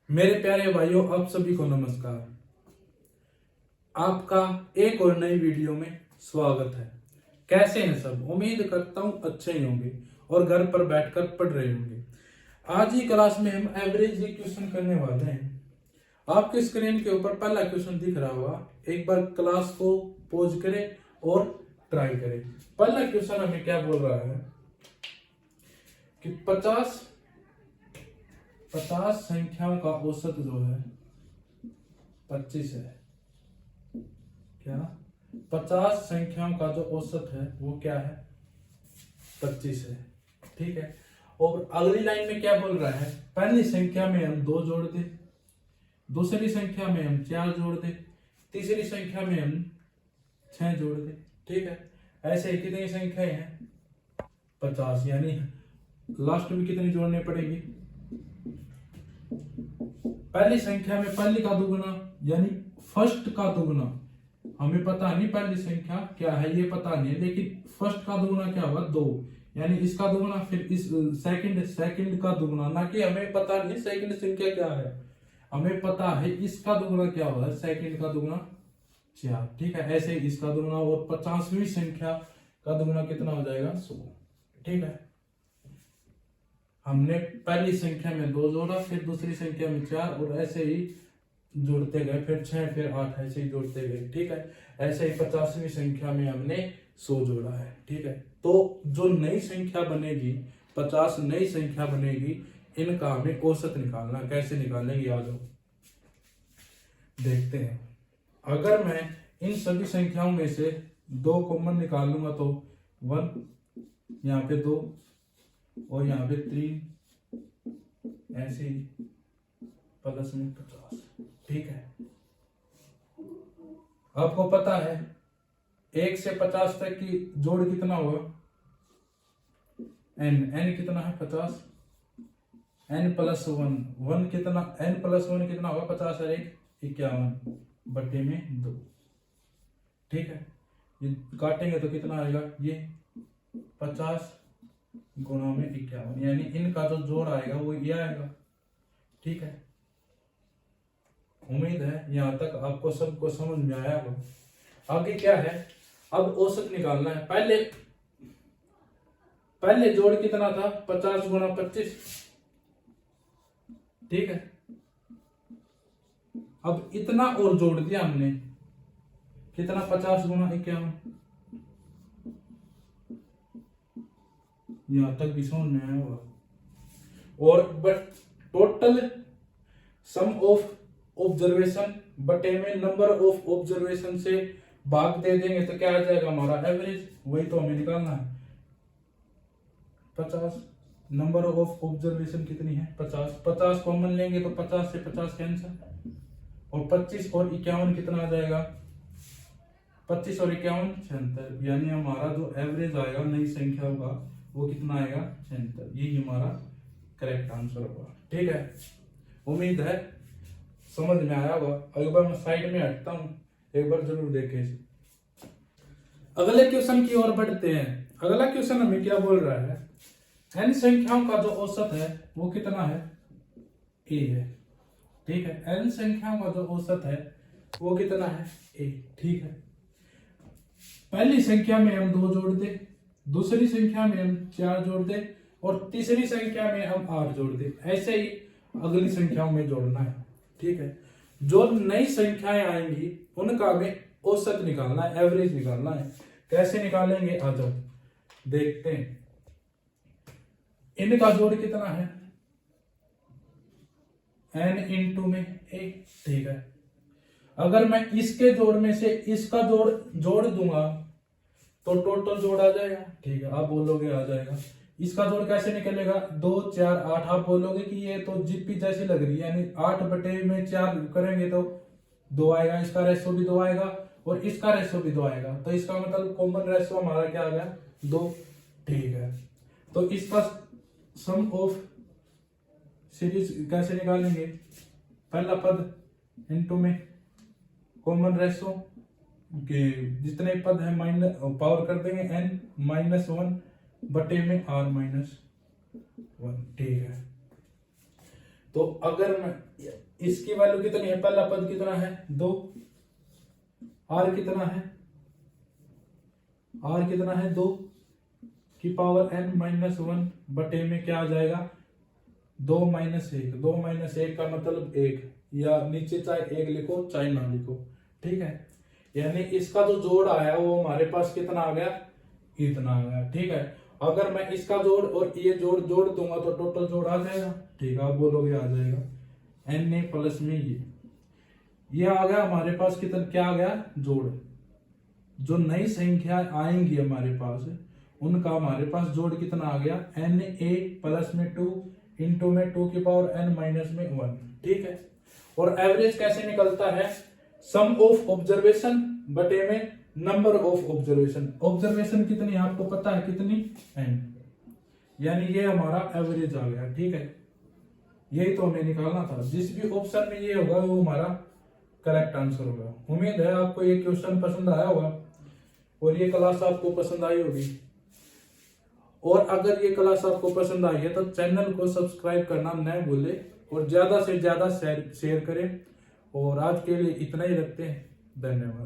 मेरे प्यारे भाइयों, आप सभी को नमस्कार। आपका एक और नई वीडियो में स्वागत है। कैसे हैं सब? उम्मीद करता हूं अच्छे ही होंगे और घर पर बैठकर पढ़ रहे होंगे। आज ही क्लास में हम एवरेज ही क्वेश्चन करने वाले हैं। आपके स्क्रीन के ऊपर पहला क्वेश्चन दिख रहा होगा। एक बार क्लास को पॉज करें और ट्राई करें। पहला क्वेश्चन हमें क्या बोल रहा है कि 50 संख्याओं का औसत जो है 25 है। क्या 50 संख्याओं का जो औसत है वो क्या है? 25 है। ठीक है। और अगली लाइन में क्या बोल रहा है? पहली संख्या में हम 2 जोड़ दे, दूसरी संख्या में हम 4 जोड़ दे, तीसरी संख्या में हम 6 जोड़ दे। ठीक है। ऐसे ही कितनी संख्याएं हैं? 50। यानी लास्ट में कितनी जोड़नी पड़ेगी? पहली संख्या में पहली का दुगुना यानी फर्स्ट का दुगुना। हमें पता नहीं पहली संख्या क्या है, ये पता नहीं है, लेकिन फर्स्ट का दुगुना क्या होगा? 2। यानी इसका दुगुना, फिर इस सेकंड का दुगुना। ना कि हमें पता नहीं सेकंड संख्या क्या है, हमें पता है इसका दुगुना क्या होगा? सेकंड का दुगुना 4। ठीक है। ऐसे ही इसका दुगुना और 50वीं संख्या का दुगुना कितना हो जाएगा? 100। ठीक है। हमने पहली संख्या में 2 जोड़ा, फिर दूसरी संख्या में 4 और ऐसे ही जोड़ते गए, फिर 6, फिर 8, ऐसे ही जोड़ते गए। ठीक है। ऐसे ही 50वीं संख्या में हमने 100 जोड़ा है। ठीक है। तो जो नई संख्या बनेगी, 50 नई संख्या बनेगी, इनका हमें औसत निकालना। कैसे निकालेंगे? आ जाओ देखते हैं। अगर मैं इन सभी संख्याओं में से 2 कॉमन निकाल लूंगा तो 1, यहाँ पे 2 और यहाँ पे 3, ऐसे ही प्लस में 50। ठीक है। आपको पता है 1 से 50 तक की जोड़ कितना होगा? n कितना है? 50। n प्लस 1 कितना? n प्लस 1 कितना होगा? 50 और 1 51 बटे में 2। ठीक है। ये काटेंगे तो कितना आएगा? ये 50 गुणा में 51, यानी इनका जो जोड़ आएगा वो ये आएगा। ठीक है। उम्मीद है यहां तक आपको सबको समझ में आया होगा। आगे क्या है? अब औसत निकालना है। पहले जोड़ कितना था? 50 गुणा 25। ठीक है। अब इतना और जोड़ दिया हमने, कितना? 50 गुणा 51। यहां तक भी समझ में आया होगा। और but total sum of observation बटे में नंबर ऑफ ऑब्जर्वेशन से भाग दे देंगे तो क्या आ जाएगा? हमारा एवरेज। वही तो हमें निकालना है। 50 नंबर ऑफ ऑब्जर्वेशन कितनी है? 50 कॉमन लेंगे तो 50 से 50 कैंसिल, और 25 और 51 कितना आ जाएगा? 25 और 51 76। यानी हमारा जो एवरेज आएगा नई संख्या होगा वो कितना आएगा? 76। यही हमारा करेक्ट आंसर होगा। ठीक है। उम्मीद है समझ में आया होगा। एक बार मैं साइड में हटता हूं, एक बार जरूर देखें इसे। अगले क्वेश्चन की ओर बढ़ते हैं। अगला क्वेश्चन हमें क्या बोल रहा है? n संख्याओं का जो औसत है वो कितना है? a है। ठीक है। n संख्याओं का जो औसत है वो कितना है? a। ठीक है। पहली संख्या में हम 2 जोड़ दे, दूसरी संख्या में हम 4 जोड़ दे और तीसरी संख्या में हम 8 जोड़ दे। ऐसे ही अगली संख्याओं में जोड़ना है। ठीक है। जो नई संख्याएं आएंगी उनका हमें औसत निकालना है, एवरेज निकालना है। कैसे निकालेंगे? आ जाओ देखते हैं। इनका जोड़ कितना है? n इंटू में a। ठीक है। अगर मैं इसके जोड़ में से इसका जोड़ दूंगा तो टोटल जोड़ आ जाएगा। ठीक है। आप बोलोगे आ जाएगा। इसका जोड़ कैसे निकलेगा? 2 4 8। आप बोलोगे कि ये तो जिप्पी जैसी लग रही है, यानी 8 बटे में 4 करेंगे तो 2 आएगा। इसका रेशो भी 2 आएगा और इसका रेशो भी 2 आएगा। तो इसका मतलब कॉमन रेशो हमारा क्या आ गया? 2। ठीक है। तो इसका सम ऑफ सीरीज कैसे निकालेंगे? पहला पद इनटू में कॉमन रेशो के जितने पद है माइनस पावर कर देंगे n-1 बटे में r-1। ठीक है। तो अगर मैं इसकी वैल्यू कितनी है, पहला पद कितना है 2, आर कितना है, आर कितना है 2 की पावर n माइनस 1 बटे में क्या आ जाएगा 2 माइनस 1, 2 माइनस 1 का मतलब 1, या नीचे चाहे 1 लिखो चाहे ना लिखो, ठीक है। यानी इसका जो जोड़ आया वो हमारे पास कितना आ गया, इतना आ गया, ठीक है। अगर मैं इसका जोड़ और ये जोड़ जोड़ दूंगा तो टोटल जोड़ आ जाएगा, ठीक है। आप बोलोगे आ जाएगा, एन ए प्लस में ये आ गया हमारे पास कितना, क्या आ गया जोड़। जो नई संख्या आएंगी हमारे पास उनका हमारे पास जोड़ कितना आ गया, एन ए प्लस में 2 इंटू में 2 की पावर n माइनस में 1, ठीक है। और एवरेज कैसे निकलता है, सम ऑफ ऑब्जर्वेशन बटे में नंबर ऑफ ऑब्जर्वेशन। ऑब्जर्वेशन कितनी आपको पता है कितनी, n, यानी ये हमारा एवरेज आ गया, ठीक है। यही तो हमें निकालना था, जिस भी ऑप्शन में ये होगा वो हमारा करेक्ट आंसर होगा। उम्मीद है आपको ये क्वेश्चन पसंद आया होगा और ये क्लास आपको पसंद आई होगी। और अगर ये क्लास आपको पसंद आई है तो चैनल को सब्सक्राइब करना न भूले और ज्यादा से ज्यादा शेयर करें। और आज के लिए इतना ही रखते हैं, धन्यवाद।